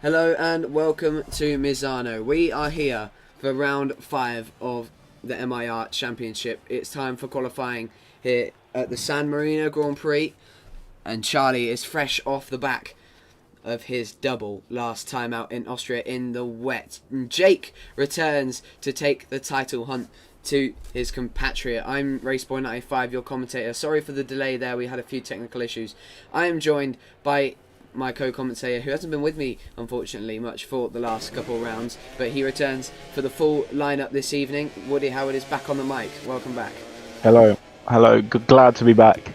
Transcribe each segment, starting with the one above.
Hello and welcome to Misano. We are here for round 5 of the M.I.R Championship. It's time for qualifying here at the San Marino Grand Prix, and Charlie is fresh off the back of his double last time out in Austria in the wet. And Jake returns to take the title hunt to his compatriot. I'm Raceboy95, your commentator. Sorry for the delay there, we had a few technical issues. I am joined by my co-commentator, who hasn't been with me, unfortunately, much for the last couple of rounds, but he returns for the full lineup this evening. Woody Howard is back on the mic. Welcome back. Hello. Glad to be back.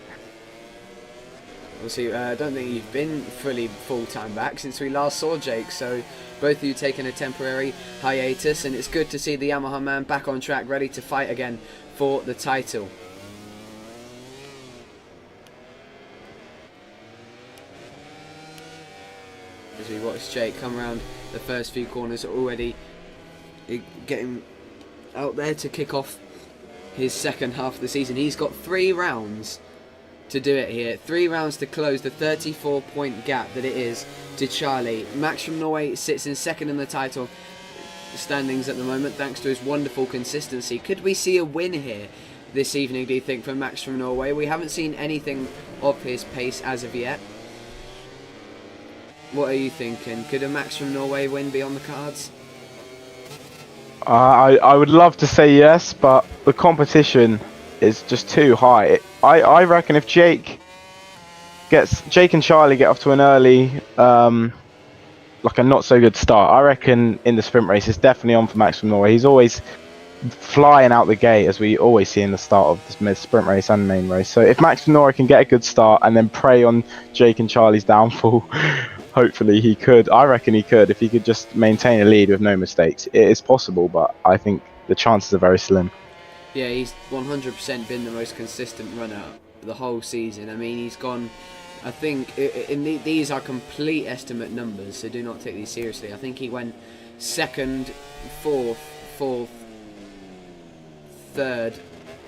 Obviously, I don't think you've been fully full-time back since we last saw Jake, so both of you taking a temporary hiatus, and it's good to see the Yamaha man back on track, ready to fight again for the title. As we watch Jake come around the first few corners, already getting out there to kick off his second half of the season. He's got 3 rounds to do it here. 3 rounds to close the 34-point gap that it is to Charlie. Max from Norway sits in second in the title standings at the moment, thanks to his wonderful consistency. Could we see a win here this evening, do you think, for Max from Norway? We haven't seen anything of his pace as of yet. What are you thinking? Could a Max from Norway win be on the cards? I would love to say yes, but the competition is just too high. I reckon if Jake and Charlie get off to an early, like a not so good start, I reckon in the sprint race it's definitely on for Max from Norway. He's always flying out the gate, as we always see in the start of this sprint race and main race. So if Max from Norway can get a good start and then prey on Jake and Charlie's downfall, hopefully he could. I reckon he could if he could just maintain a lead with no mistakes. It is possible, but I think the chances are very slim. Yeah, he's 100% been the most consistent runner the whole season. I mean, he's gone, I think, these are complete estimate numbers, so do not take these seriously. I think he went second, fourth, third,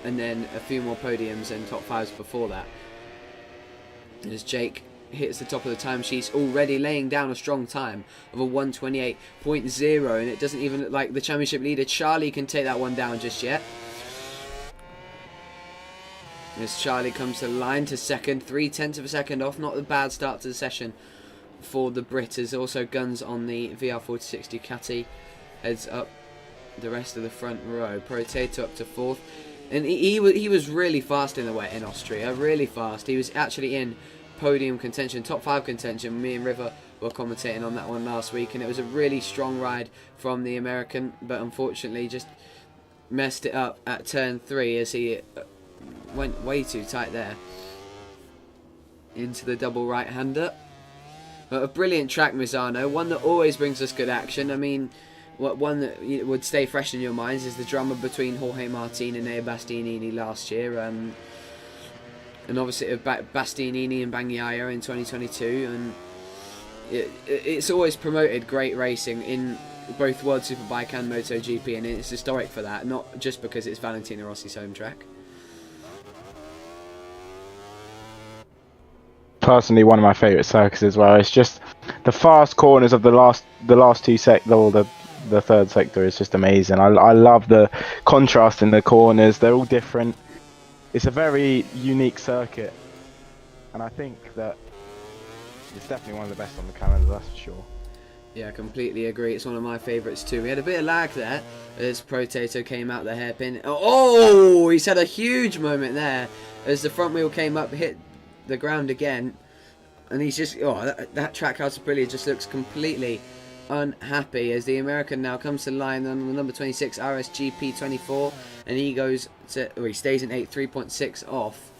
and then a few more podiums and top fives before that. As Jake hits the top of the timesheets, already laying down a strong time of a 128.0, and it doesn't even look like the championship leader Charlie can take that one down just yet. As Charlie comes to the line to second, 0.3 of a second off. Not a bad start to the session for the Brit. As also guns on the VR46 Ducati heads up the rest of the front row. Protato up to fourth, and he was really fast in the wet in Austria, really fast. He was actually in podium contention, top 5 contention. Me and River were commentating on that one last week, and it was a really strong ride from the American, but unfortunately just messed it up at turn 3 as he went way too tight there into the double right-hander. But a brilliant track, Misano, one that always brings us good action. I mean, one that would stay fresh in your minds is the drama between Jorge Martin and Nea Bastianini last year, and obviously Bastianini and M.I.R in 2022, and it's always promoted great racing in both World Superbike and MotoGP, and it's historic for that, not just because it's Valentino Rossi's home track. Personally, one of my favourite circuits as well. It's just the fast corners of the last two the third sector is just amazing. I love the contrast in the corners. They're all different. It's a very unique circuit, and I think that it's definitely one of the best on the calendar, that's for sure. Yeah, I completely agree. It's one of my favourites too. We had a bit of lag there as Protato came out the hairpin. Oh, he's had a huge moment there as the front wheel came up, hit the ground again, and he's just, that Trackhouse Aprilia just looks completely unhappy as the American now comes to the line on the number 26 RSGP 24, and he goes to, he stays in 8th, 3.6 off.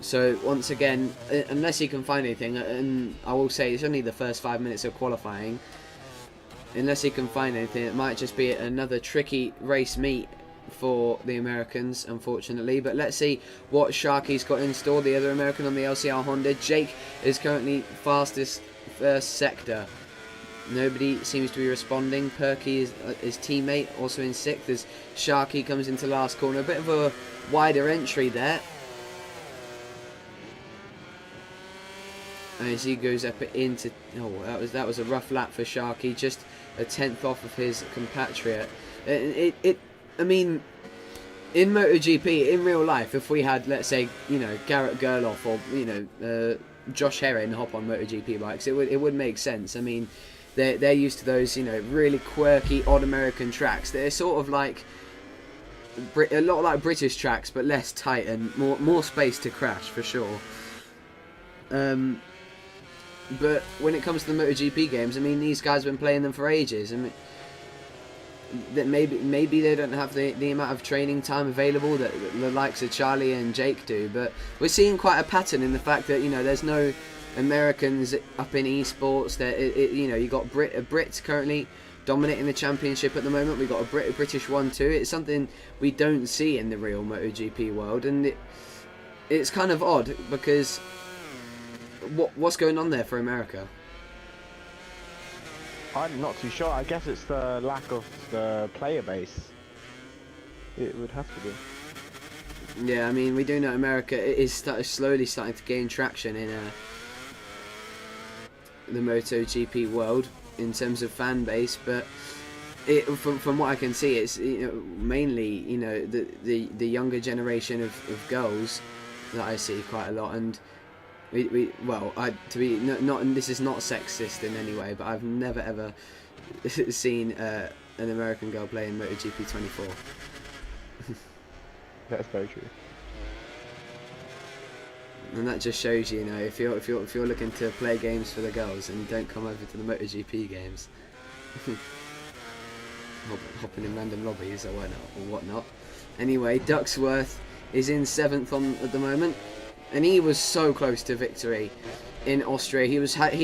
So once again, unless he can find anything, and I will say it's only the first 5 minutes of qualifying, unless he can find anything, it might just be another tricky race meet for the Americans, unfortunately. But let's see what Sharky's got in store, the other American on the LCR Honda. Jake is currently fastest first sector. Nobody seems to be responding. Perky is his teammate, also in 6th, as Sharky comes into last corner. A bit of a wider entry there. as he goes up into, that was a rough lap for Sharky, just a tenth off of his compatriot. I mean, in MotoGP, in real life, if we had, let's say, Garrett Gerloff or Josh Herring hop on MotoGP bikes, it would make sense. I mean, they're used to those really quirky, odd American tracks. They're sort of like a lot like British tracks, but less tight and more space to crash for sure. But when it comes to the MotoGP games, I mean, these guys have been playing them for ages. I mean, that maybe they don't have the amount of training time available that the likes of Charlie and Jake do, but we're seeing quite a pattern in the fact that there's no Americans up in esports. You got Brits currently dominating the championship at the moment. We got a British one too. It's something we don't see in the real MotoGP world, and it's kind of odd because what's going on there for America? I'm not too sure. I guess it's the lack of the player base. It would have to be. Yeah, I mean, we do know America is slowly starting to gain traction in the MotoGP world in terms of fan base, but from what I can see, it's mainly the younger generation of girls that I see quite a lot, and and this is not sexist in any way, but I've never ever seen an American girl play in MotoGP 24. That's very true. And that just shows you, if you're looking to play games for the girls, and don't come over to the MotoGP games, hopping in random lobbies or whatnot. Anyway, Ducksworth is in 7th at the moment, and he was so close to victory in Austria. He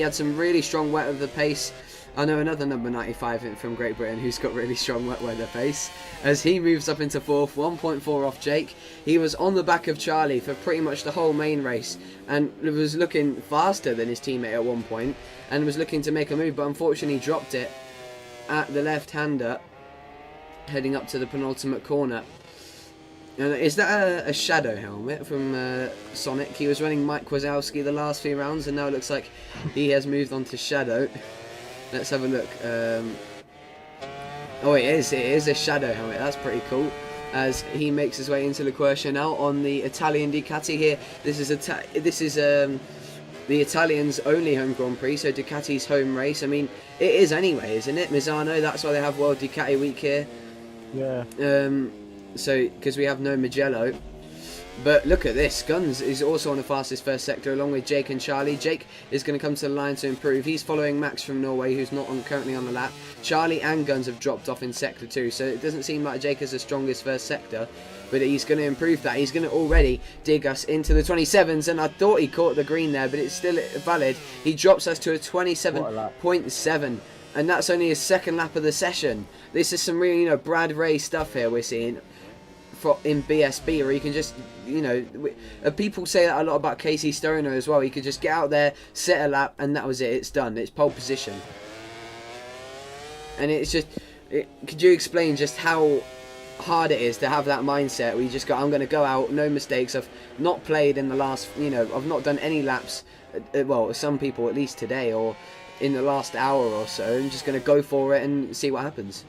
had some really strong wet of the pace. I know another number 95 from Great Britain who's got really strong wet weather pace, as he moves up into 4th, 1.4 off Jake. He was on the back of Charlie for pretty much the whole main race, and was looking faster than his teammate at one point, and was looking to make a move, but unfortunately dropped it at the left-hander, heading up to the penultimate corner. And is that a shadow helmet from Sonic? He was running Mike Wazowski the last few rounds, and now it looks like he has moved on to shadow. Let's have a look. Oh, it is a shadow helmet. That's pretty cool. As he makes his way into LaQuercia now on the Italian Ducati here. This is the Italians' only home Grand Prix, so Ducati's home race. I mean, it is anyway, isn't it? Misano. That's why they have World Ducati Week here. Yeah. So because we have no Mugello. But look at this. Guns is also on the fastest first sector along with Jake and Charlie. Jake is going to come to the line to improve. He's following Max from Norway, who's not currently on the lap. Charlie and Guns have dropped off in sector 2, so it doesn't seem like Jake is the strongest first sector, but he's going to improve that. He's going to already dig us into the 27s, and I thought he caught the green there, but it's still valid. He drops us to a 27.7, and that's only his second lap of the session. This is some real, Brad Ray stuff here we're seeing in BSB, where you can just, people say that a lot about Casey Stoner as well. He could just get out there, set a lap, and that was it. It's done. It's pole position. And it's just, could you explain just how hard it is to have that mindset where you just go, I'm going to go out, no mistakes. I've not played in the last, I've not done any laps, well, some people at least today or in the last hour or so. I'm just going to go for it and see what happens.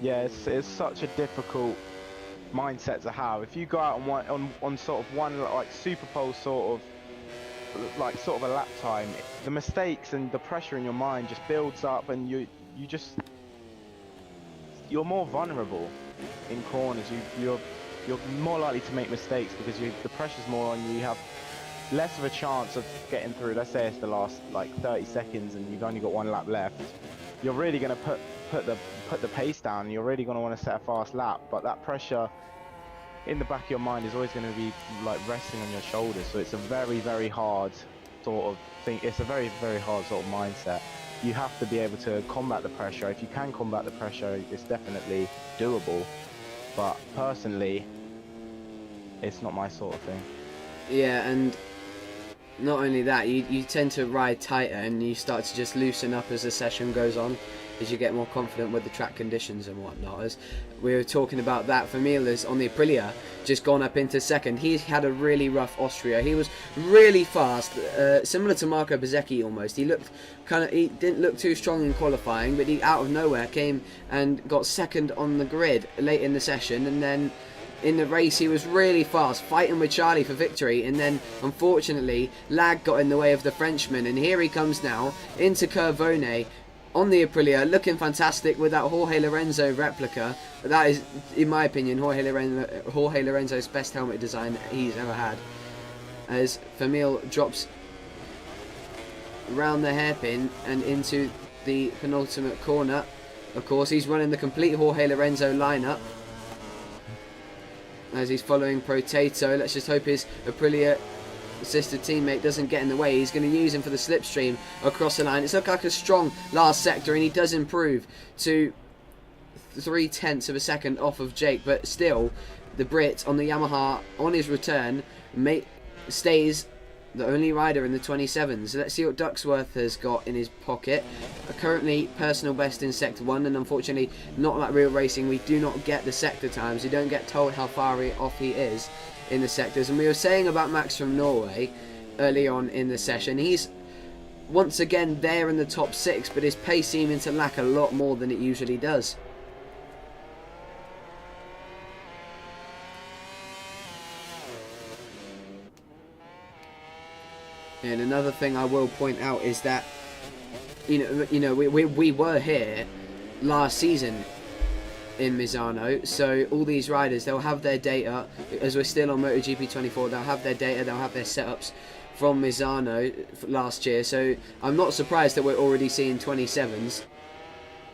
Yeah, it's such a difficult mindset to have. If you go out on sort of one like super pole sort of a lap time, the mistakes and the pressure in your mind just builds up, and you're more vulnerable in corners. You're more likely to make mistakes because the pressure's more on you. You have less of a chance of getting through. Let's say it's the last like 30 seconds and you've only got one lap left. You're really going to put the pace down, and you're really going to want to set a fast lap, but that pressure in the back of your mind is always going to be like resting on your shoulders. So it's a very, very hard sort of thing. It's a very, very hard sort of mindset. You have to be able to combat the pressure. If you can combat the pressure, it's definitely doable, but personally it's not my sort of thing. Yeah, and not only that, you tend to ride tighter and you start to just loosen up as the session goes on. as you get more confident with the track conditions and whatnot. As we were talking about that, Vermeil is on the Aprilia, just gone up into second. He's had a really rough Austria. He was really fast, similar to Marco Bezzecchi almost. He didn't look too strong in qualifying, but he out of nowhere came and got second on the grid late in the session, and then in the race he was really fast, fighting with Charlie for victory, and then unfortunately lag got in the way of the Frenchman, and here he comes now into Curvone on the Aprilia, looking fantastic with that Jorge Lorenzo replica. That is, in my opinion, Jorge Lorenzo's best helmet design he's ever had. As Vermeil drops around the hairpin and into the penultimate corner. Of course, he's running the complete Jorge Lorenzo lineup as he's following Protato. Let's just hope his Aprilia sister teammate doesn't get in the way. He's going to use him for the slipstream across the line. It's looked like a strong last sector, and he does improve to 0.3 of a second off of Jake, but still the Brit on the Yamaha on his return stays the only rider in the 27s. Let's see what Ducksworth has got in his pocket. Currently personal best in sector 1, and unfortunately, not like real racing, we do not get the sector times. We don't get told how far off he is in the sectors. And we were saying about Max from Norway early on in the session, he's once again there in the top 6, but his pace seeming to lack a lot more than it usually does. And another thing I will point out is that we were here last season in Misano, so all these riders, they'll have their data as we're still on MotoGP 24. They'll have their data, they'll have their setups from Misano last year. So I'm not surprised that we're already seeing 27s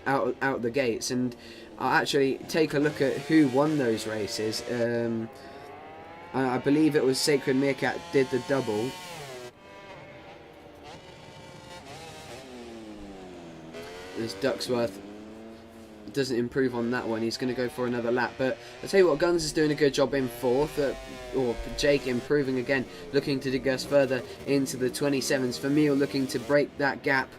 out the gates. And I'll actually take a look at who won those races. I believe it was Sacred Meerkat did the double. As Ducksworth doesn't improve on that one, he's going to go for another lap. But I'll tell you what, Guns is doing a good job in 4th, or Jake improving again, looking to dig us further into the 27s. Vermeil looking to break that gap.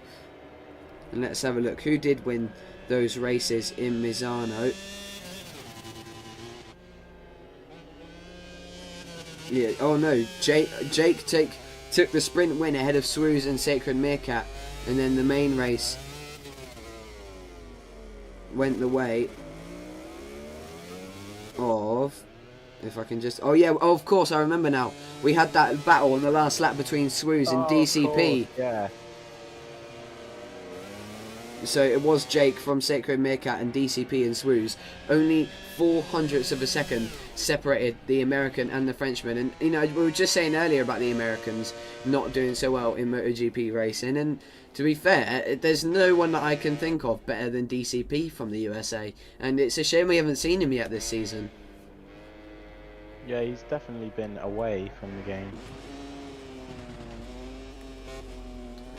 And let's have a look who did win those races in Misano. Yeah, oh no, Jake took the sprint win ahead of Swooz and Sacred Meerkat, and then the main race went the way of, if I can just, oh yeah, oh, of course I remember now, we had that battle on the last lap between Swooz and DCP. Yeah. So it was Jake from Sacred Meerkat and DCP and Swooz. Only 0.04 of a second separated the American and the Frenchman. And we were just saying earlier about the Americans not doing so well in MotoGP racing, and to be fair, there's no one that I can think of better than DCP from the USA, and it's a shame we haven't seen him yet this season. Yeah, he's definitely been away from the game.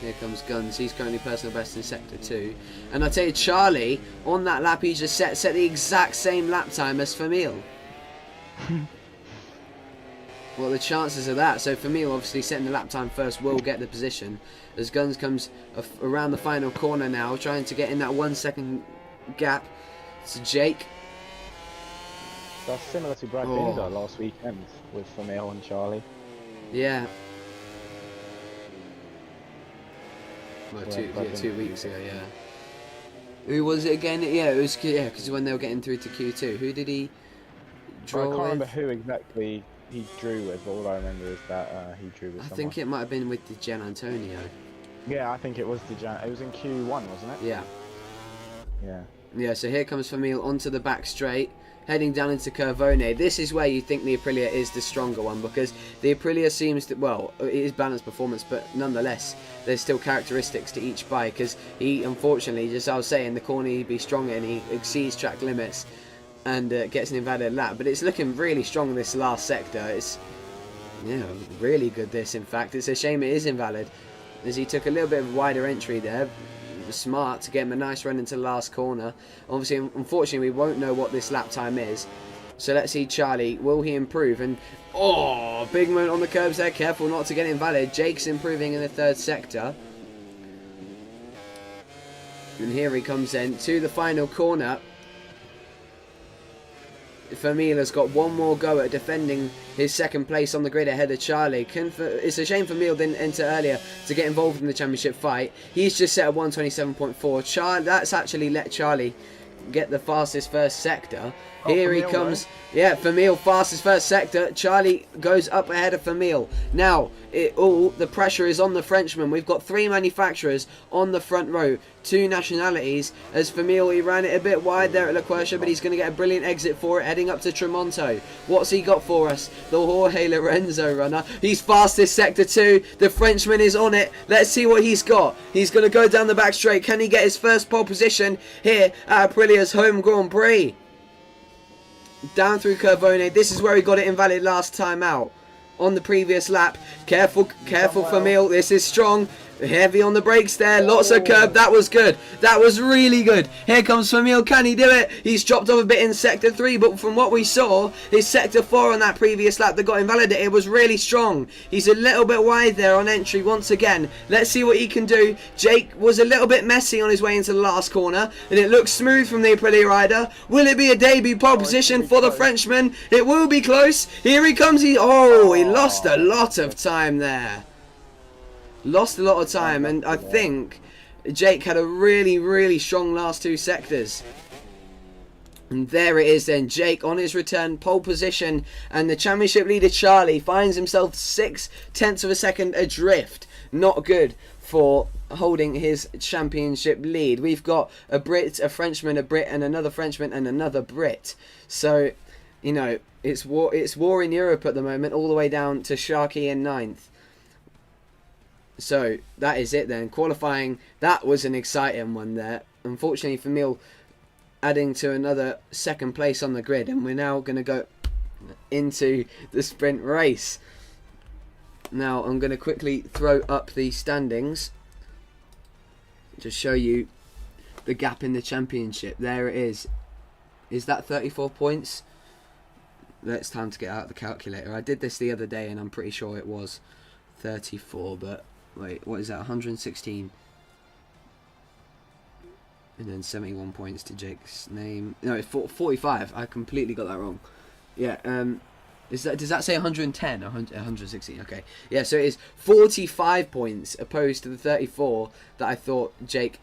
Here comes Guns. He's currently personal best in sector 2. And I tell you, Charlie, on that lap, he just set the exact same lap time as Vermeil. Well, the chances of that. So Vermeil, obviously setting the lap time first, will get the position. As Guns comes around the final corner now, trying to get in that 1 second gap to Jake. That's similar to Brad Binder last weekend with Vermeil and Charlie. Yeah. Well, yeah, 2 weeks ago, yeah. Who was it again? Yeah, it was because when they were getting through to Q2, who did he draw with? I can't remember who exactly he drew with. All I remember is that he drew with someone. I think it might have been with the Gian Antonio. Yeah, I think it was it was in Q1, wasn't it? Yeah. Yeah. Yeah, so here comes Vermeil onto the back straight, heading down into Curvone. This is where you think the Aprilia is the stronger one, because the Aprilia seems to, well, it is balanced performance, but nonetheless, there's still characteristics to each bike, because he, unfortunately, just as I was saying, the corner he'd be stronger and he exceeds track limits and gets an invalid lap. But it's looking really strong this last sector. It's, really good this, in fact. It's a shame it is invalid, as he took a little bit of a wider entry there. Smart to get him a nice run into the last corner. Obviously, unfortunately, we won't know what this lap time is. So let's see Charlie. Will he improve? And big moment on the curbs there. Careful not to get invalid. Jake's improving in the 3rd sector. And here he comes then to the final corner. Vermeil has got one more go at defending his second place on the grid ahead of Charlie. It's a shame Vermeil didn't enter earlier to get involved in the championship fight. He's just set at 127.4. That's actually let Charlie get the fastest first sector. Here he comes. Yeah, Vermeil fastest first sector. Charlie goes up ahead of Vermeil. Now, the pressure is on the Frenchman. We've got 3 manufacturers on the front row, 2 nationalities. As Vermeil, he ran it a bit wide there at La Quercia, but he's going to get a brilliant exit for it, heading up to Tremonto. What's he got for us? The Jorge Lorenzo runner. He's fastest sector 2. The Frenchman is on it. Let's see what he's got. He's going to go down the back straight. Can he get his first pole position here at Aprilia's home Grand Prix? Down through Curvone. This is where he got it invalid last time out. On the previous lap. Careful Vermeil. This is strong. Heavy on the brakes there. Lots of curb. That was good. That was really good. Here comes Vermeil. Can he do it? He's dropped off a bit in sector 3, but from what we saw, his sector 4 on that previous lap that got invalidated was really strong. He's a little bit wide there on entry once again. Let's see what he can do. Jake was a little bit messy on his way into the last corner, and it looks smooth from the Aprilia rider. Will it be a debut pole position for the Frenchman? It will be close. Here he comes. He lost a lot of time there. Lost a lot of time, and I think Jake had a really, really strong last 2 sectors. And there it is then, Jake on his return, pole position, and the championship leader Charlie finds himself 0.6 of a second adrift. Not good for holding his championship lead. We've got a Brit, a Frenchman, a Brit, and another Frenchman, and another Brit. So, you know, it's war in Europe at the moment, all the way down to Sharkey in 9th. So that is it then. Qualifying, that was an exciting one there. Unfortunately for Vermeil adding to another second place on the grid, and we're now going to go into the sprint race. Now I'm going to quickly throw up the standings to show you the gap in the championship. There it is. Is that 34 points? It's time to get out the calculator. I did this the other day and I'm pretty sure it was 34, but wait, what is that? 116. And then 71 points to Jake's name. No, it's 45. I completely got that wrong. Yeah, does that say 110 or 116? Okay. Yeah, so it is 45 points opposed to the 34 that I thought Jake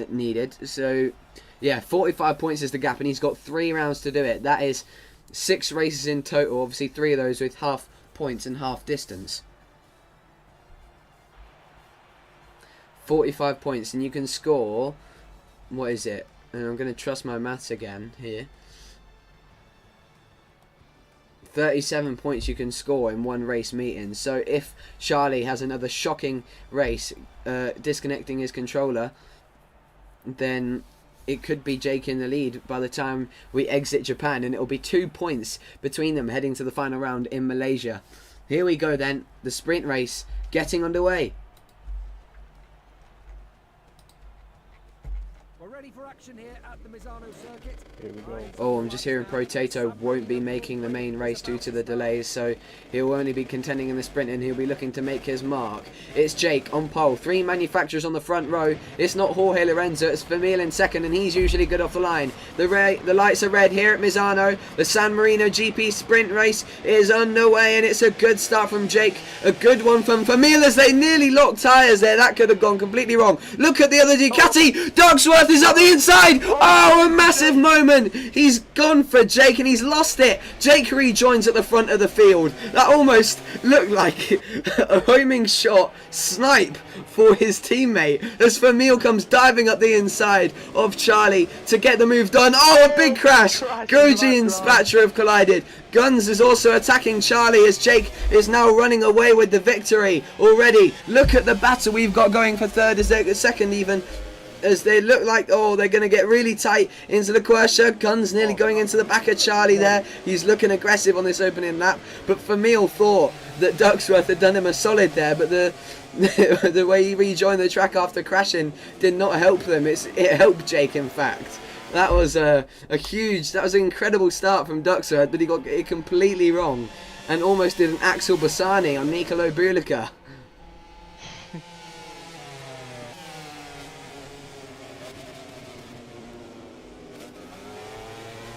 needed. So, yeah, 45 points is the gap, and he's got 3 rounds to do it. That is 6 races in total. Obviously, 3 of those with half points and half distance. 45 points, and you can score, what is it? And I'm going to trust my maths again here. 37 points you can score in 1 race meeting. So if Charlie has another shocking race, disconnecting his controller, then it could be Jake in the lead by the time we exit Japan, and it'll be 2 points between them heading to the final round in Malaysia. Here we go then, the sprint race getting underway. Ready for action here at the Misano circuit. Here we go. Oh, I'm just hearing Protato won't be making the main race due to the delays, so he'll only be contending in the sprint, and he'll be looking to make his mark. It's Jake on pole, 3 manufacturers on the front row. It's not Jorge Lorenzo, it's Vermeil in second, and he's usually good off the line. The lights are red here at Misano. The San Marino GP sprint race is underway, and it's a good start from Jake. A good one from Vermeil as they nearly locked tyres there. That could have gone completely wrong. Look at the other Ducati. Dogsworth is up the inside. Oh, a massive moment. He's gone for Jake and he's lost it. Jake rejoins at the front of the field. That almost looked like a homing shot snipe for his teammate as Vermeil comes diving up the inside of Charlie to get the move done. Oh, a big crash. Goji and Spatcher have collided. Guns is also attacking Charlie as Jake is now running away with the victory already. Look at the battle we've got going for third, second even, as they look like, oh, they're going to get really tight into the Quercia. Guns nearly going into the back of Charlie there. He's looking aggressive on this opening lap, but Vermeil thought that Ducksworth had done him a solid there, but the way he rejoined the track after crashing did not help them. It helped Jake, in fact. That was an incredible start from Ducksworth, but he got it completely wrong and almost did an Axel Bassani on Nicolo Bulica.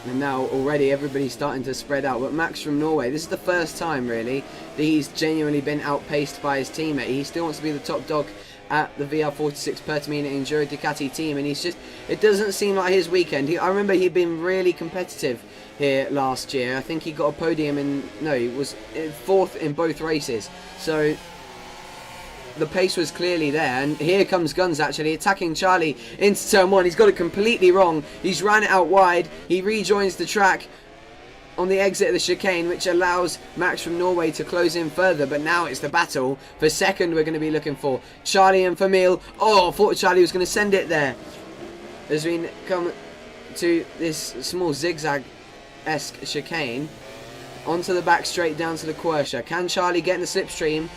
And now already everybody's starting to spread out. But Max from Norway, this is the first time really that he's genuinely been outpaced by his teammate. He still wants to be the top dog at the VR46 Pertamina Enduro Ducati team, and he's just, it doesn't seem like his weekend. I remember he'd been really competitive here last year. I think he got a podium in, no, he was 4th in both races. So the pace was clearly there, and here comes Guns actually attacking Charlie into turn 1. He's got it completely wrong. He's ran it out wide. He rejoins the track on the exit of the chicane, which allows Max from Norway to close in further. But now it's the battle for second we're going to be looking for. Charlie and Famil. Oh, I thought Charlie was going to send it there. As we come to this small zigzag-esque chicane, onto the back straight down to the Quersha. Can Charlie get in the slipstream?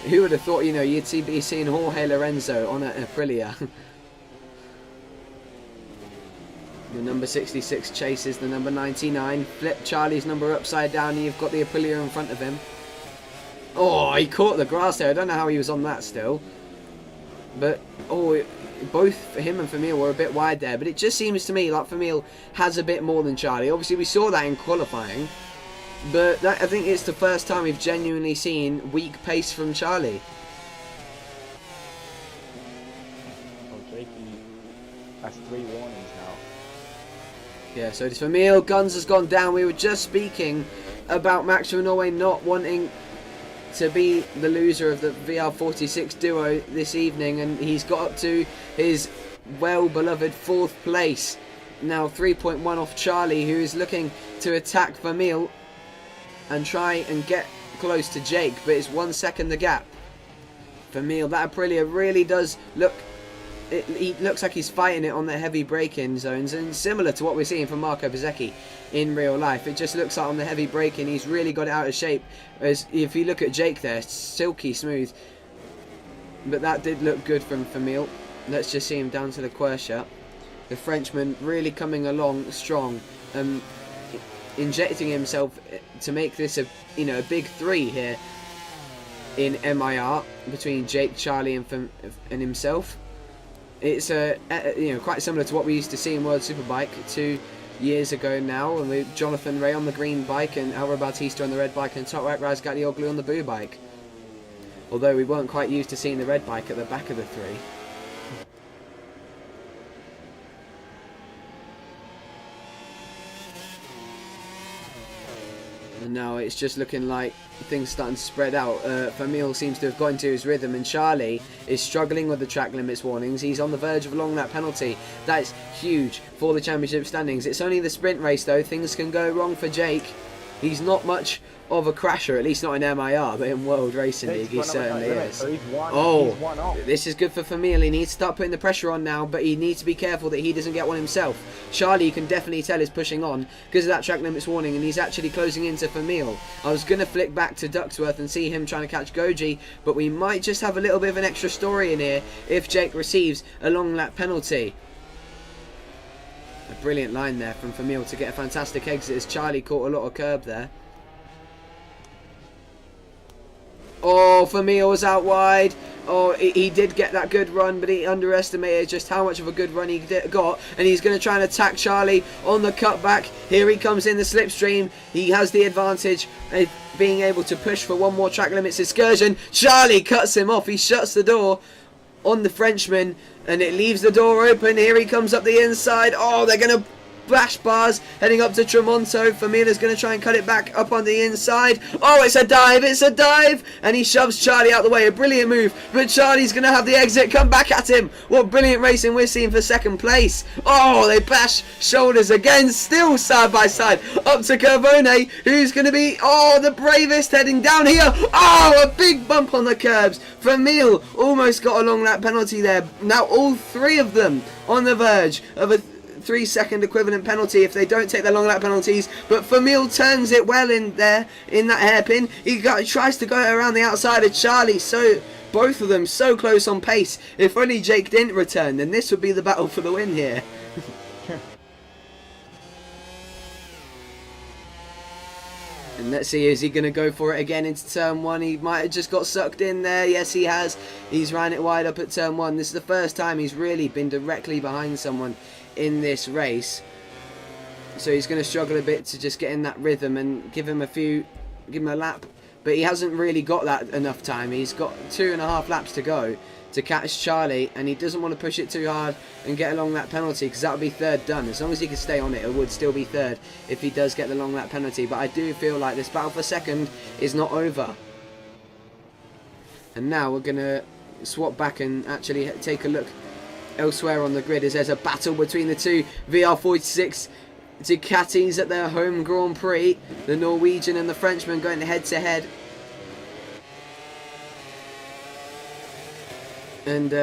Who would have thought, you know, you'd be seeing Jorge Lorenzo on a Aprilia. The number 66 chases the number 99. Flip Charlie's number upside down, and you've got the Aprilia in front of him. Oh, he caught the grass there. I don't know how he was on that still. But, oh, both him and Famil were a bit wide there. But it just seems to me like Famil has a bit more than Charlie. Obviously, we saw that in qualifying. But that, I think it's the first time we've genuinely seen weak pace from Charlie. Oh, Jakey has 3 warnings now. Yeah, so it's Famil. Guns has gone down. We were just speaking about Max from Norway not wanting to be the loser of the VR46 duo this evening, and he's got up to his well-beloved 4th place. Now 3.1 off Charlie, who is looking to attack Famil and try and get close to Jake, but it's 1 second the gap. Famil, that Aprilia really does look, he looks like he's fighting it on the heavy braking zones, and similar to what we're seeing from Marco Bezzecchi in real life. It just looks like on the heavy braking he's really got it out of shape. As if you look at Jake there, silky smooth. But that did look good from Famil. Let's just see him down to the Quersha. The Frenchman really coming along strong, injecting himself to make this a, you know, a big 3 here in M.I.R. between Jake, Charlie and himself. It's you know, quite similar to what we used to see in World Superbike 2 years ago now, and with Jonathan Ray on the green bike and Alvaro Bautista on the red bike and Toprak Razgatlioglu on the blue bike. Although we weren't quite used to seeing the red bike at the back of the 3. And now it's just looking like things starting to spread out. Famil seems to have got into his rhythm, and Charlie is struggling with the track limits warnings. He's on the verge of a long lap penalty. That is huge for the championship standings. It's only the sprint race though. Things can go wrong for Jake. He's not much of a crasher, at least not in M.I.R, but in World Racing League he certainly is. Oh, this is good for Famil. He needs to start putting the pressure on now, but he needs to be careful that he doesn't get one himself. Charlie, you can definitely tell, is pushing on because of that track limits warning, and he's actually closing into Famil. I was going to flick back to Ducksworth and see him trying to catch Goji, but we might just have a little bit of an extra story in here if Jake receives a long lap penalty. A brilliant line there from Famil to get a fantastic exit as Charlie caught a lot of curb there. Oh, Famil was out wide. Oh, he did get that good run, but he underestimated just how much of a good run he got. And he's going to try and attack Charlie on the cutback. Here he comes in the slipstream. He has the advantage of being able to push for one more track limits excursion. Charlie cuts him off. He shuts the door on the Frenchman, and it leaves the door open. Here he comes up the inside. Oh, they're going to bash bars heading up to Tremonto. Famila's going to try and cut it back up on the inside. Oh, it's a dive, and he shoves Charlie out the way. A brilliant move, but Charlie's going to have the exit. Come back at him. What brilliant racing we're seeing for second place. Oh, they bash shoulders again, still side by side up to Carbone, who's going to be, oh, the bravest heading down here. Oh, a big bump on the curbs. Famil almost got a long lap penalty there. Now all 3 of them on the verge of a 3-second equivalent penalty if they don't take their long lap penalties, but Famil turns it well in there in that hairpin. He tries to go around the outside of Charlie, so both of them so close on pace. If only Jake didn't return, then this would be the battle for the win here. And let's see, is he going to go for it again into turn 1? He might have just got sucked in there. Yes, he has. He's ran it wide up at turn 1. This is the first time he's really been directly behind someone in this race. so he's going to struggle a bit to just get in that rhythm and give him a lap. But he hasn't really got that enough time. He's got 2.5 laps to go to catch Charlie, and he doesn't want to push it too hard and get a long lap penalty, because that would be third done. As long as he can stay on it, it would still be third if he does get the long lap penalty. But I do feel like this battle for second is not over. And now we're going to swap back and actually take a look elsewhere on the grid, as there's a battle between the two VR46 Ducatis at their home Grand Prix. The Norwegian and the Frenchman going head to head. And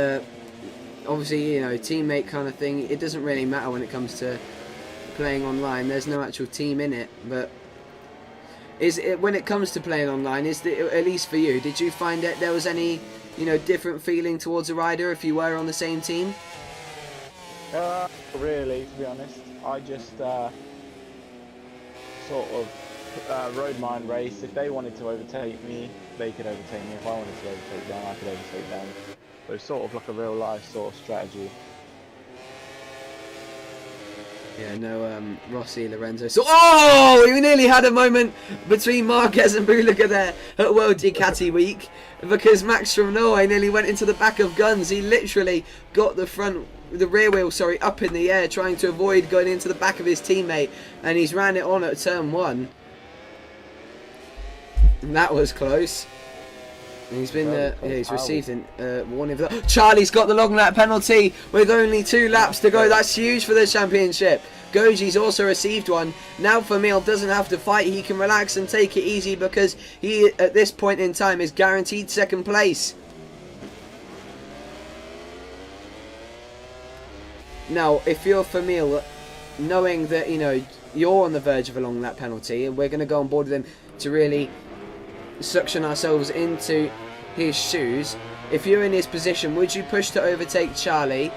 obviously, you know, teammate kind of thing, it doesn't really matter when it comes to playing online. There's no actual team in it. But when it comes to playing online, at least for you, did you find that there was any, you know, different feeling towards a rider if you were on the same team? Really, to be honest, I just sort of rode my own race. If they wanted to overtake me, they could overtake me. If I wanted to overtake them, I could overtake them. So it's sort of like a real life sort of strategy. Yeah, no, Rossi, Lorenzo. So, oh, we nearly had a moment between Marquez and Bulaga there at World Ducati Week, because Max from Norway nearly went into the back of Guns. He literally got the rear wheel, up in the air, trying to avoid going into the back of his teammate, and he's ran it on at turn 1. And that was close. And he's been, he's received a warning for that. Charlie's got the long lap penalty with only 2 laps to go. That's huge for the championship. Goji's also received one. Now Vermeil doesn't have to fight. He can relax and take it easy, because he, at this point in time, is guaranteed second place. Now, if you're Vermeil, knowing that, you know, you're on the verge of a long lap penalty, and we're going to go on board with him to really suction ourselves into his shoes, if you're in his position, would you push to overtake Charlie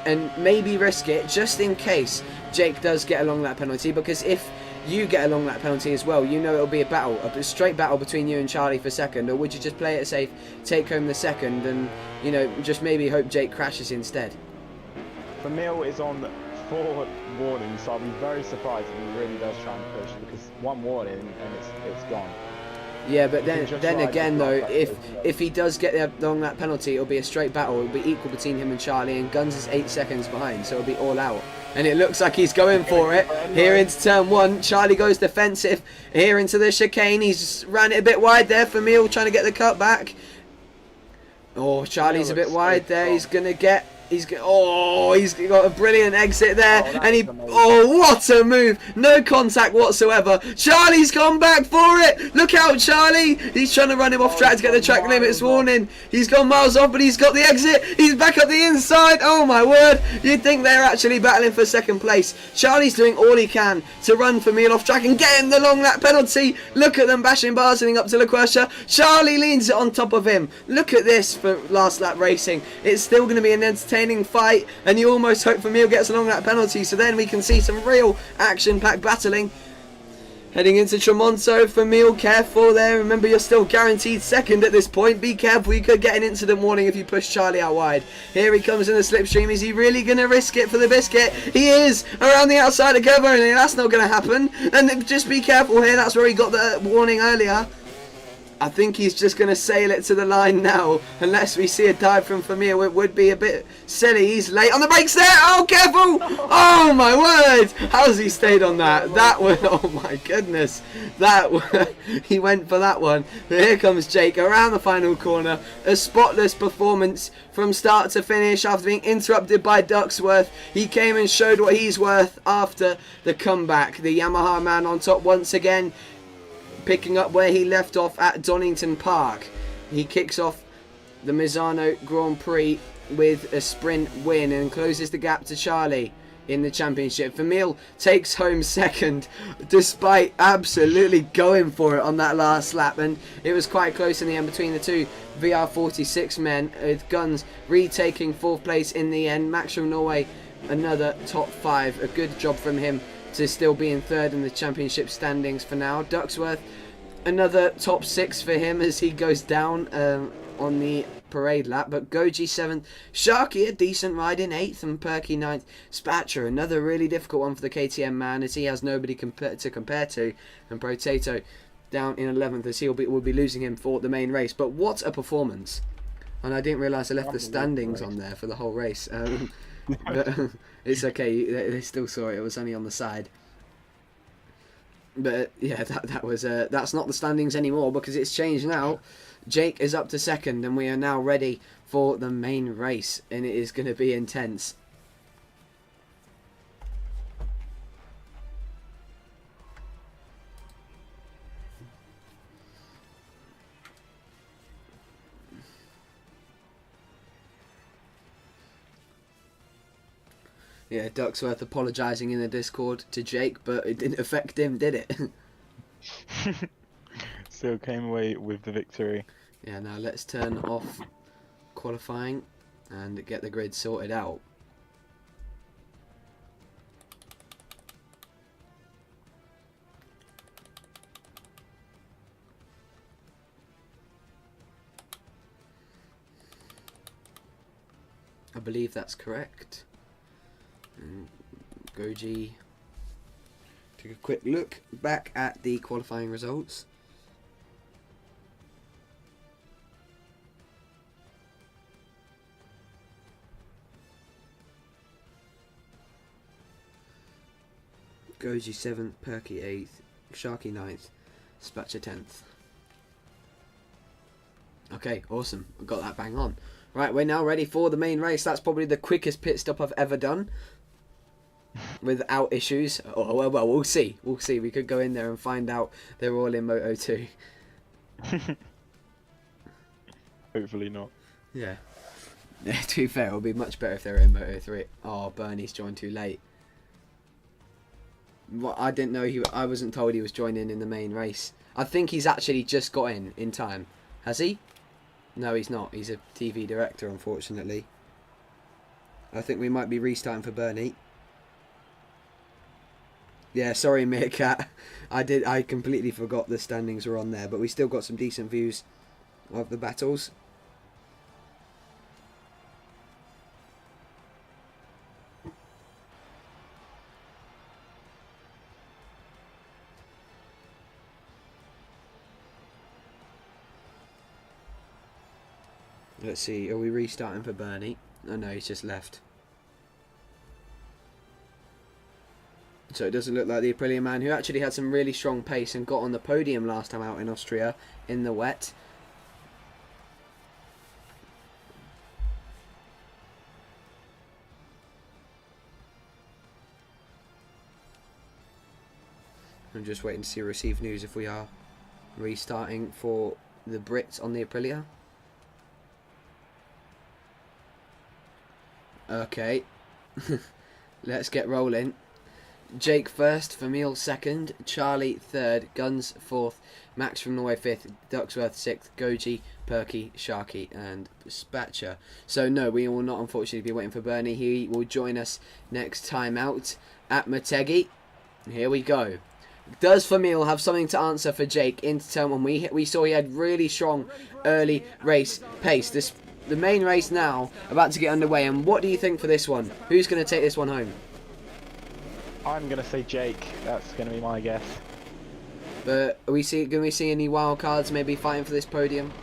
and maybe risk it just in case Jake does get a long lap penalty? Because if you get a long lap penalty as well, you know it'll be a battle, a straight battle between you and Charlie for second. Or would you just play it safe, take home the second, and, you know, just maybe hope Jake crashes instead? Vermeil is on 4 warnings, so I'll be very surprised if he really does try and push, because 1 warning and it's gone. Yeah, but then again though, if he does get the long lap penalty, it'll be a straight battle. It'll be equal between him and Charlie, and Guns is 8 seconds behind, so it'll be all out. And it looks like he's going for it. Here into turn 1, Charlie goes defensive. Here into the chicane, he's ran it a bit wide there. Vermeil trying to get the cut back. Oh, Charlie's a bit wide there. He's gonna get. He's got a brilliant exit there, what a move! No contact whatsoever. Charlie's gone back for it. Look out, Charlie! He's trying to run him off track to get the track limits warning. He's gone miles off, but he's got the exit. He's back up the inside. Oh my word! You'd think they're actually battling for second place. Charlie's doing all he can to run Vermeil off track and get him the long lap penalty. Look at them bashing bars heading up to LaQuercia. Charlie leans it on top of him. Look at this for last lap racing. It's still going to be an entertaining fight, and you almost hope Vermeil gets a long lap penalty, so then we can see some real action-packed battling. Heading into Tremonto, Vermeil, careful there. Remember, you're still guaranteed second at this point. Be careful, you could get an incident warning if you push Charlie out wide. Here he comes in the slipstream. Is he really going to risk it for the biscuit? He is! Around the outside of curve only. That's not going to happen. And just be careful here. That's where he got the warning earlier. I think he's just going to sail it to the line now, unless we see a dive from Vermeil. It would be a bit silly. He's late on the brakes there. Oh, careful! Oh my word! How's he stayed on that? That one, oh my goodness. He went for that one. But here comes Jake around the final corner. A spotless performance from start to finish after being interrupted by Ducksworth. He came and showed what he's worth after the comeback. The Yamaha man on top once again, picking up where he left off at Donington Park. He kicks off the Misano Grand Prix with a sprint win and closes the gap to Charlie in the championship. Vermeil takes home second despite absolutely going for it on that last lap, and it was quite close in the end between the two VR46 men, with Guns retaking 4th place in the end. Max from Norway, another top 5. A good job from him to still be in 3rd in the championship standings for now. Ducksworth, another top 6 for him as he goes down on the parade lap, but Goji 7th, Sharky a decent ride in 8th, and Perky 9th. Spatcher, another really difficult one for the KTM man, as he has nobody to compare to, and Potato down in 11th, as will be losing him for the main race. But what a performance! And I didn't realise I left the standings on there for the whole race. But it's okay, they still saw it. It was only on the side. But yeah, that was that's not the standings anymore, because it's changed now. Jake is up to 2nd, and we are now ready for the main race, and it is going to be intense. Yeah, Ducksworth apologising in the Discord to Jake, but it didn't affect him, did it? Still came away with the victory. Yeah, now let's turn off qualifying and get the grid sorted out. I believe that's correct. And Goji took a quick look back at the qualifying results. Goji 7th, Perky 8th, Sharky 9th, Spatcher 10th. Okay, awesome. I got that bang on. Right, we're now ready for the main race. That's probably the quickest pit stop I've ever done without issues. Oh, well, we'll see. We'll see. We could go in there and find out they're all in Moto 2. Hopefully not. Yeah. To be fair, it would be much better if they were in Moto 3. Oh, Bernie's joined too late. Well, I didn't know I wasn't told he was joining in the main race. I think he's actually just got in time. Has he? No, he's not. He's a TV director, unfortunately. I think we might be restarting for Bernie. Yeah, sorry, Meerkat. I completely forgot the standings were on there, but we still got some decent views of the battles. Let's see, are we restarting for Bernie? Oh no, he's just left. So it doesn't look like the Aprilia man, who actually had some really strong pace and got on the podium last time out in Austria in the wet. I'm just waiting to see receive news if we are restarting for the Brits on the Aprilia. Okay, let's get rolling. Jake first, Vermeil second, Charlie third, Guns fourth, Max from Norway fifth, Ducksworth sixth, Goji, Perky, Sharky and Spatcher. So no, we will not unfortunately be waiting for Bernie. He will join us next time out at Motegi. Here we go. Does Vermeil have something to answer for Jake into turn one? We saw he had really strong early race pace. The main race now about to get underway, and what do you think for this one? Who's going to take this one home? I'm going to say Jake. That's going to be my guess. But are we going to see any wild cards maybe fighting for this podium?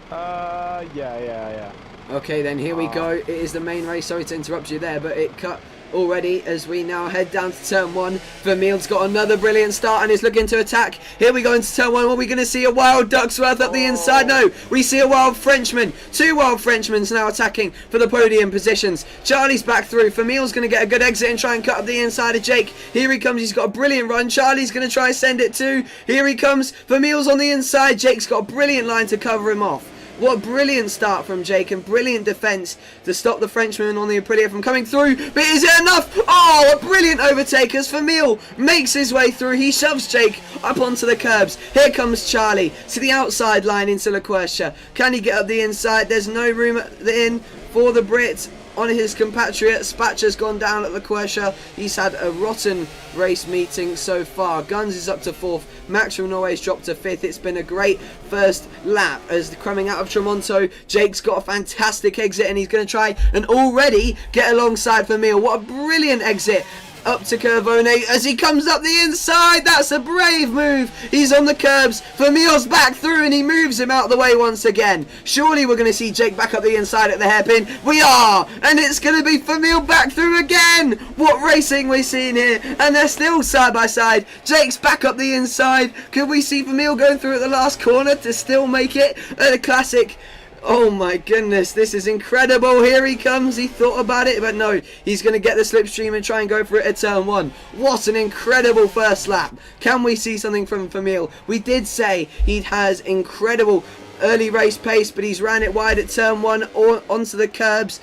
Yeah. Okay, then here we go. It is the main race. Sorry to interrupt you there, but it cut already as we now head down to turn one. Vermeil's got another brilliant start and is looking to attack. Here we go into turn one. Are we going to see a wild Ducksworth up the inside? No, we see a wild Frenchman. Two wild Frenchmen now attacking for the podium positions. Charlie's back through. Vermeil's going to get a good exit and try and cut up the inside of Jake. Here he comes. He's got a brilliant run. Charlie's going to try and send it too. Here he comes. Vermeil's on the inside. Jake's got a brilliant line to cover him off. What a brilliant start from Jake and brilliant defence to stop the Frenchman on the Aprilia from coming through. But is it enough? Oh, a brilliant overtake as Vermeil makes his way through. He shoves Jake up onto the curbs. Here comes Charlie to the outside line into La Quercia. Can he get up the inside? There's no room in for the Brit on his compatriot. Spatcher's gone down at the Quersha. He's had a rotten race meeting so far. Guns is up to 4th. Max from Norway's dropped to 5th. It's been a great first lap as coming out of Tremonto. Jake's got a fantastic exit and he's going to try and already get alongside Vermeer. What a brilliant exit up to Curvone as he comes up the inside. That's a brave move. He's on the curbs. Vermeer's back through and he moves him out the way once again. Surely we're going to see Jake back up the inside at the hairpin. We are, and it's going to be Vermeer back through again. What racing we're seeing here, and they're still side by side. Jake's back up the inside. Could we see Vermeer going through at the last corner to still make it a classic? Oh my goodness, this is incredible. Here he comes. He thought about it, but no, he's going to get the slipstream and try and go for it at turn 1. What an incredible first lap. Can we see something from Vermeer? We did say he has incredible early race pace, but he's ran it wide at turn 1 or onto the curbs.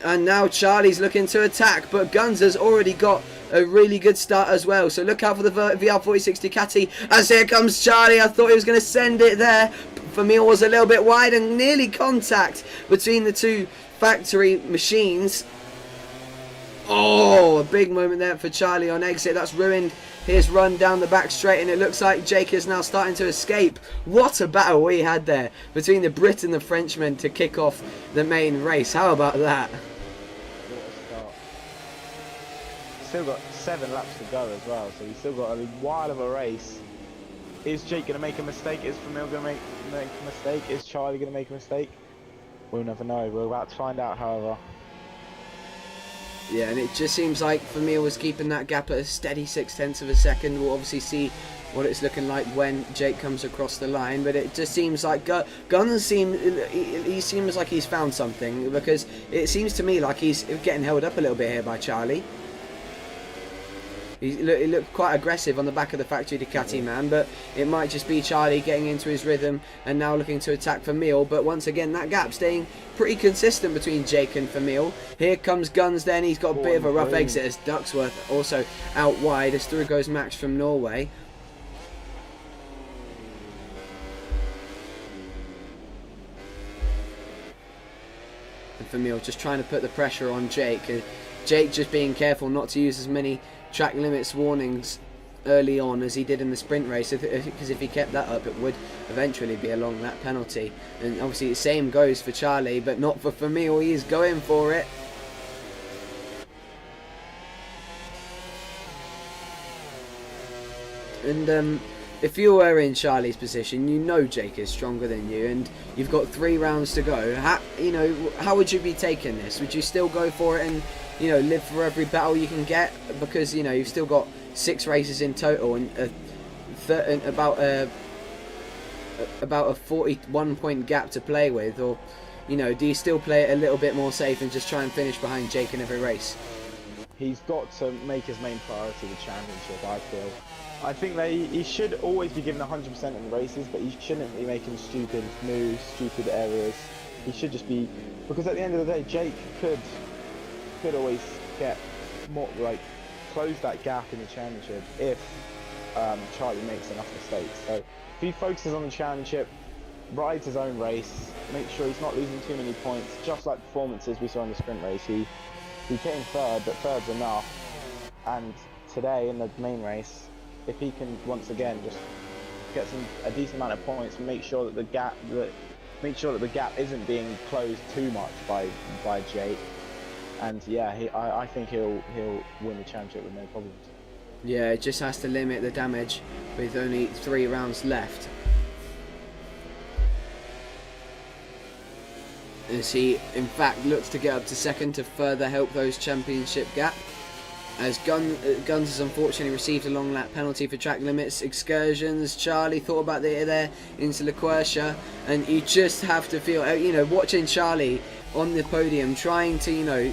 And now Charlie's looking to attack, but Guns has already got a really good start as well. So look out for the VR46 Ducati as here comes Charlie. I thought he was going to send it there. Vermeer was a little bit wide and nearly contact between the two factory machines. Oh, a big moment there for Charlie on exit. That's ruined his run down the back straight, and it looks like Jake is now starting to escape. What a battle we had there between the Brit and the Frenchman to kick off the main race. How about that? What a start. Still got 7 laps to go as well, so we've still got a while of a race. Is Jake going to make a mistake? Is Vermeer going to make a mistake? Is Charlie going to make a mistake? We'll never know. We're about to find out, however. Yeah, and it just seems like Vermeer was keeping that gap at a steady 0.6 of a second. We'll obviously see what it's looking like when Jake comes across the line, but it just seems like Guns he seems like he's found something, because it seems to me like he's getting held up a little bit here by Charlie. He looked quite aggressive on the back of the factory Ducati man, but it might just be Charlie getting into his rhythm and now looking to attack Vermeer. But once again, that gap staying pretty consistent between Jake and Vermeer. Here comes Guns then. He's got a bit of a rough exit as Ducksworth also out wide as through goes Max from Norway. And Vermeer just trying to put the pressure on Jake. Jake just being careful not to use as many track limits warnings early on as he did in the sprint race, because if he kept that up it would eventually be a long lap penalty. And obviously the same goes for Charlie, but not for Vermeer. He is going for it. And if you were in Charlie's position, you know Jake is stronger than you, and you've got 3 rounds to go. How would you be taking this? Would you still go for it and live for every battle you can get, because you've still got 6 races in total and about a 41 point gap to play with, or do you still play it a little bit more safe and just try and finish behind Jake in every race? He's got to make his main priority the championship, I feel. I think he should always be given 100% in the races, but he shouldn't be making stupid moves, stupid errors. He should just be, because at the end of the day, Jake could always get more, close that gap in the championship if Charlie makes enough mistakes. So if he focuses on the championship, rides his own race, make sure he's not losing too many points, just like performances we saw in the sprint race. He came 3rd, but 3rd's enough. And today in the main race, if he can once again just get a decent amount of points and make sure that the gap isn't being closed too much by Jake. And yeah, I think he'll win the championship with no problems. Yeah, it just has to limit the damage with only 3 rounds left. As he, in fact, looks to get up to 2nd to further help those championship gap. As Guns has unfortunately received a long lap penalty for track limits excursions. Charlie thought about there into La Quersha, and you just have to feel, watching Charlie on the podium trying to,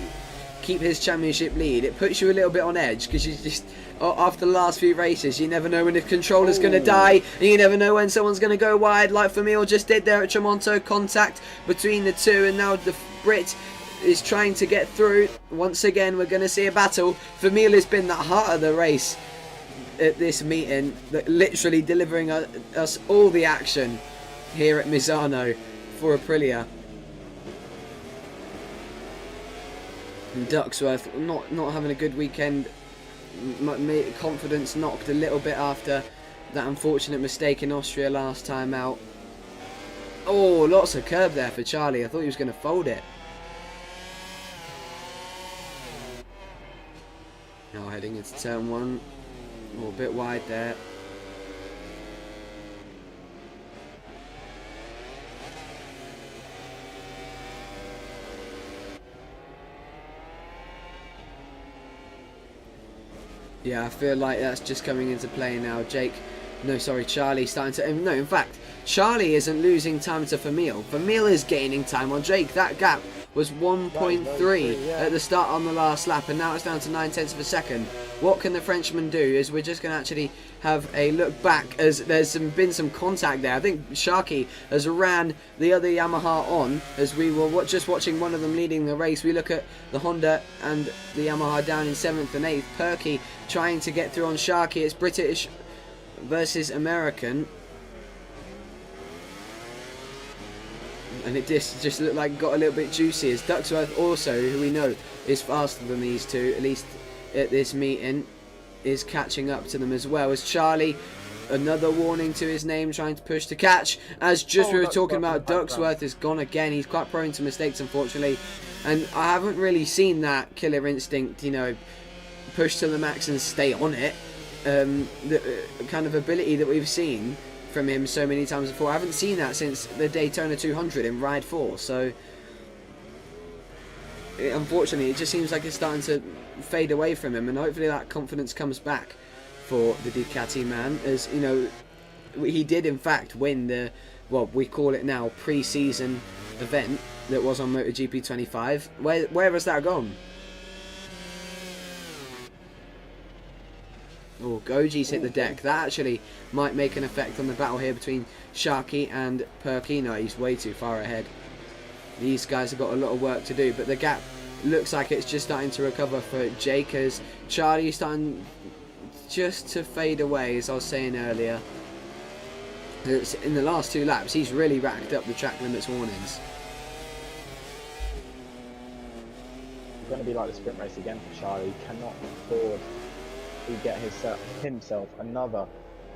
keep his championship lead, it puts you a little bit on edge, because you just, after the last few races, you never know when the controller's going to die, and you never know when someone's going to go wide, like Vermeer just did there at Tremonto. Contact between the two, and now the Brit is trying to get through. Once again, we're going to see a battle. Vermeer has been the heart of the race at this meeting, literally delivering us all the action here at Misano for Aprilia. And Ducksworth not having a good weekend. Confidence knocked a little bit after that unfortunate mistake in Austria last time out. Oh, lots of curb there for Charlie. I thought he was going to fold it. Now heading into turn 1. Oh, a bit wide there. Yeah, I feel like that's just coming into play now. Charlie starting to... No, in fact, Charlie isn't losing time to Vermeil. Vermeil is gaining time on Jake. That gap was 1.3 at the start on the last lap, and now it's down to 9/10 of a second. What can the Frenchman do is we're just going to actually have a look back, as there's been some contact there. I think Sharkey has ran the other Yamaha on, as we were just watching one of them leading the race. We look at the Honda and the Yamaha down in 7th and 8th. Perky trying to get through on Sharkey. It's British versus American. And it just looked like it got a little bit juicy, as Ducksworth also, who we know is faster than these two, at least at this meeting, is catching up to them as well. As Charlie, another warning to his name, trying to push to catch. As we were talking about, Ducksworth has gone again. He's quite prone to mistakes, unfortunately. And I haven't really seen that killer instinct, you know, push to the max and stay on it. The kind of ability that we've seen from him so many times before. I haven't seen that since the Daytona 200 in Ride 4, so unfortunately it just seems like it's starting to fade away from him, and hopefully that confidence comes back for the Ducati man, as you know, he did in fact win the, well, we call it now, pre-season event that was on MotoGP 25. Where has that gone? Oh, Goji's hit the deck. That actually might make an effect on the battle here between Sharkey and Perky. No, he's way too far ahead. These guys have got a lot of work to do, but the gap looks like it's just starting to recover for Jake, as Charlie's starting just to fade away, as I was saying earlier. In the last 2 laps, he's really racked up the track limits warnings. It's going to be like the sprint race again for Charlie. He cannot afford to get himself another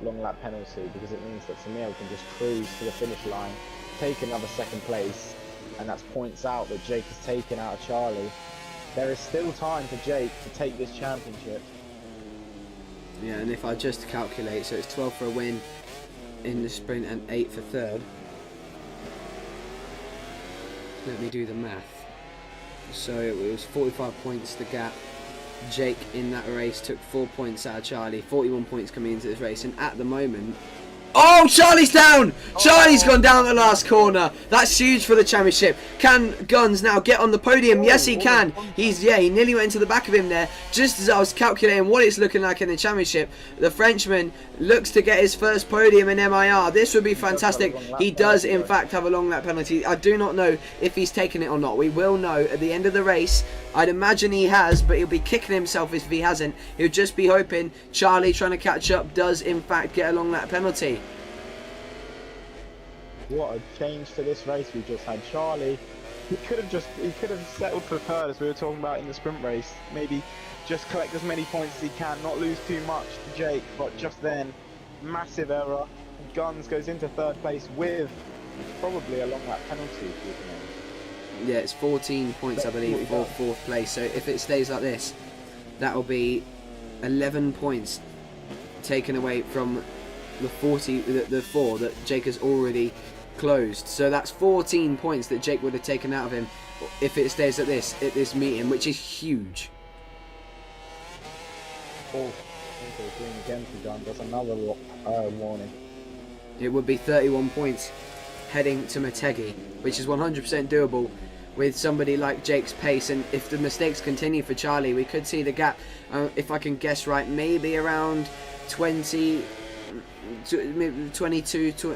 long lap penalty, because it means that Vermeil can just cruise to the finish line, take another 2nd place, and that's points out that Jake has taken out of Charlie. There is still time for Jake to take this championship. Yeah, and if I just calculate, so it's 12 for a win in the sprint and 8 for 3rd. Let me do the math. So it was 45 points the gap. Jake in that race took 4 points out of Charlie, 41 points coming into this race, and at the moment... Oh, Charlie's down! Charlie's gone down the last corner. That's huge for the championship. Can Guns now get on the podium? Yes, he can. He nearly went into the back of him there. Just as I was calculating what it's looking like in the championship, the Frenchman looks to get his first podium in M.I.R. This would be fantastic. He does, in fact, have a long lap penalty. I do not know if he's taken it or not. We will know at the end of the race. I'd imagine he has, but he'll be kicking himself if he hasn't. He'll just be hoping Charlie, trying to catch up, does in fact get a long lap penalty. What a change to this race we just had. Charlie, he could have settled for 3rd, as we were talking about in the sprint race. Maybe just collect as many points as he can, not lose too much to Jake, but just then, massive error. Guns goes into 3rd place with probably a long lap penalty. Yeah, it's 14 points, I believe, for 4th place. So if it stays like this, that will be 11 points taken away from the 4 that Jake has already closed. So that's 14 points that Jake would have taken out of him if it stays at this meeting, which is huge. Oh, green again for Guns. That's another warning. It would be 31 points heading to Motegi, which is 100% doable with somebody like Jake's pace. And if the mistakes continue for Charlie, we could see the gap, if I can guess right, maybe around 22,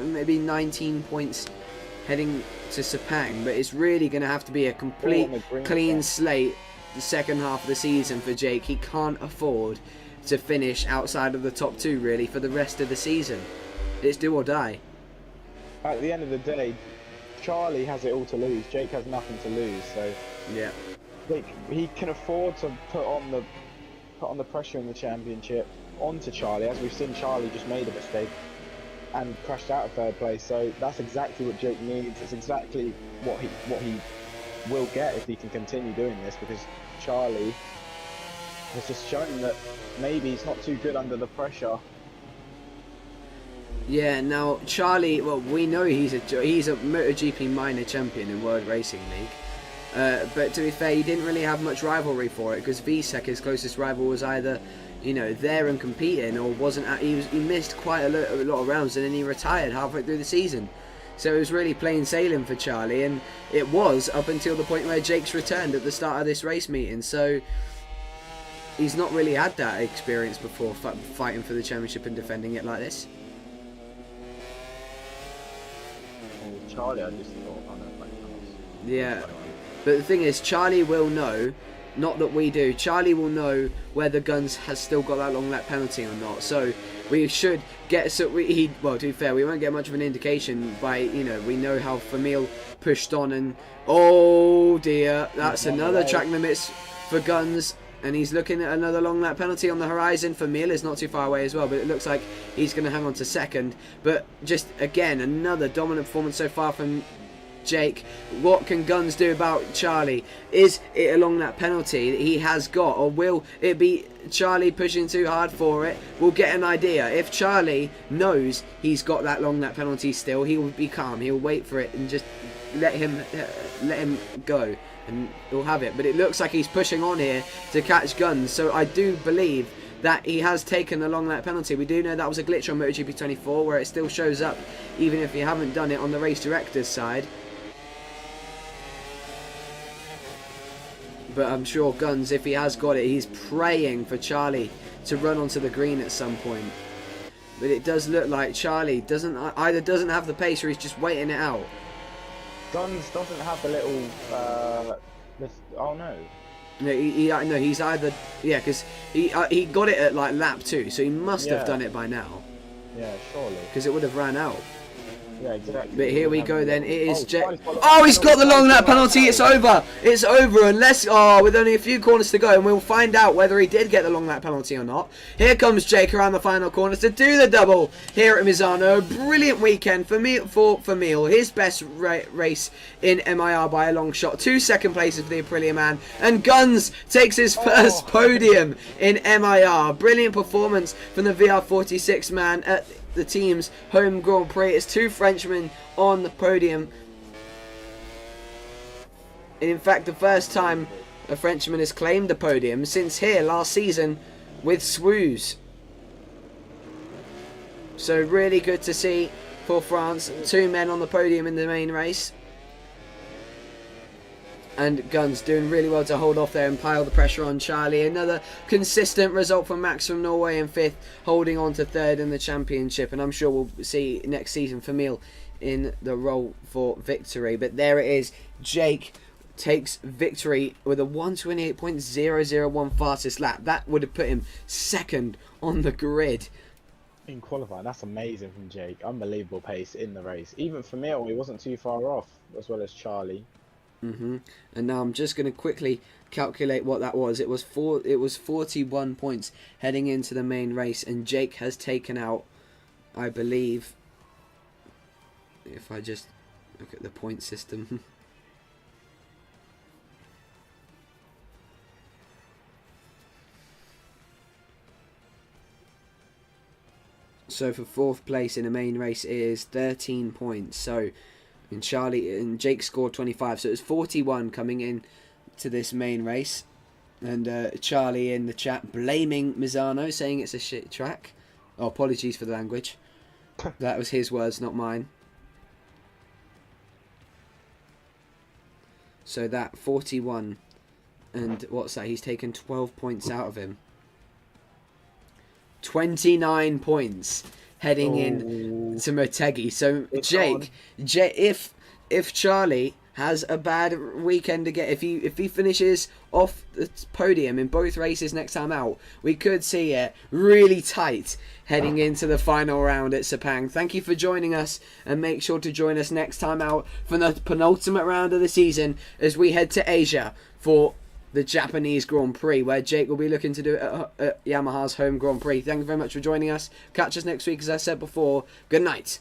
maybe 19 points heading to Sepang. But it's really going to have to be a complete clean slate the second half of the season for Jake. He can't afford to finish outside of the top 2 really for the rest of the season. It's do or die. At the end of the day, Charlie has it all to lose. Jake has nothing to lose. So yeah, like he can afford to put on the pressure in the championship onto Charlie, as we've seen Charlie just made a mistake and crashed out of third place. So that's exactly what Jake needs. It's exactly what he will get if he can continue doing this, because Charlie has just shown that maybe he's not too good under the pressure. Yeah, now Charlie, well, we know he's a MotoGP minor champion in World Racing League. But to be fair, he didn't really have much rivalry for it, because Visek, his closest rival, was either, you know, there and competing, or wasn't. He missed quite a lot of rounds, and then he retired halfway through the season. So it was really plain sailing for Charlie, and it was up until the point where Jake's returned at the start of this race meeting. So he's not really had that experience before, fighting for the championship and defending it like this. Charlie, I just thought, I don't like cars. Yeah, but the thing is, Charlie will know, not that we do, Charlie will know whether Guns has still got that long lap penalty or not. So we should get, well, to be fair, we won't get much of an indication by, you know, we know how Famil pushed on, and oh dear, that's another track limits for Guns. And he's looking at another long lap penalty on the horizon. Famil is not too far away as well, but it looks like he's going to hang on to second. But just, again, another dominant performance so far from Jake. What can Guns do about Charlie? Is it a long lap penalty that he has got, or will it be Charlie pushing too hard for it? We'll get an idea. If Charlie knows he's got that long lap penalty still, he will be calm. He'll wait for it and just let him go, and he'll have it. But it looks like he's pushing on here to catch Guns, so I do believe that he has taken the long lap penalty. We do know that was a glitch on MotoGP 24, where it still shows up even if you haven't done it on the race director's side. But I'm sure Guns, if he has got it, he's praying for Charlie to run onto the green at some point. But it does look like Charlie either doesn't have the pace, or he's just waiting it out. Guns doesn't have the little, oh no. No, he's either, yeah, because he got it at like lap 2, so he must have done it by now. Yeah, surely. Because it would have ran out. Yeah, exactly. But here we go then. It is Jake. Oh, he's got the long lap penalty. It's over. It's over. Unless, with only a few corners to go, and we'll find out whether he did get the long lap penalty or not. Here comes Jake around the final corners to do the double here at Misano. Brilliant weekend for Famil. His best race in M.I.R. by a long shot. 2 second places for the Aprilia man. And Guns takes his first podium in M.I.R. Brilliant performance from the VR46 man at the team's home Grand Prix. It's 2 Frenchmen on the podium. And in fact, the first time a Frenchman has claimed the podium since here last season with Swooz. So really good to see for France. 2 men on the podium in the main race. And Guns doing really well to hold off there and pile the pressure on Charlie. Another consistent result from Max from Norway in 5th, holding on to 3rd in the championship. And I'm sure we'll see next season Famil in the role for victory. But there it is. Jake takes victory with a 1:28.001 fastest lap. That would have put him 2nd on the grid. In qualifying, that's amazing from Jake. Unbelievable pace in the race. Even Famil, he wasn't too far off, as well as Charlie. And now I'm just going to quickly calculate what that was. It was 41 points heading into the main race, and Jake has taken out, I believe, if I just look at the point system. So for 4th place in the main race is 13 points. So and Jake scored 25, so it was 41 coming in to this main race. And Charlie in the chat blaming Misano, saying it's a shit track. Oh, apologies for the language. That was his words, not mine. So that 41, and what's that? He's taken 12 points out of him. 29 points heading in to Motegi. So Jake, if Charlie has a bad weekend again, if he finishes off the podium in both races next time out, we could see it really tight heading into the final round at Sepang. Thank you for joining us, and make sure to join us next time out for the penultimate round of the season as we head to Asia for the Japanese Grand Prix, where Jake will be looking to do it at Yamaha's home Grand Prix. Thank you very much for joining us. Catch us next week, as I said before. Good night.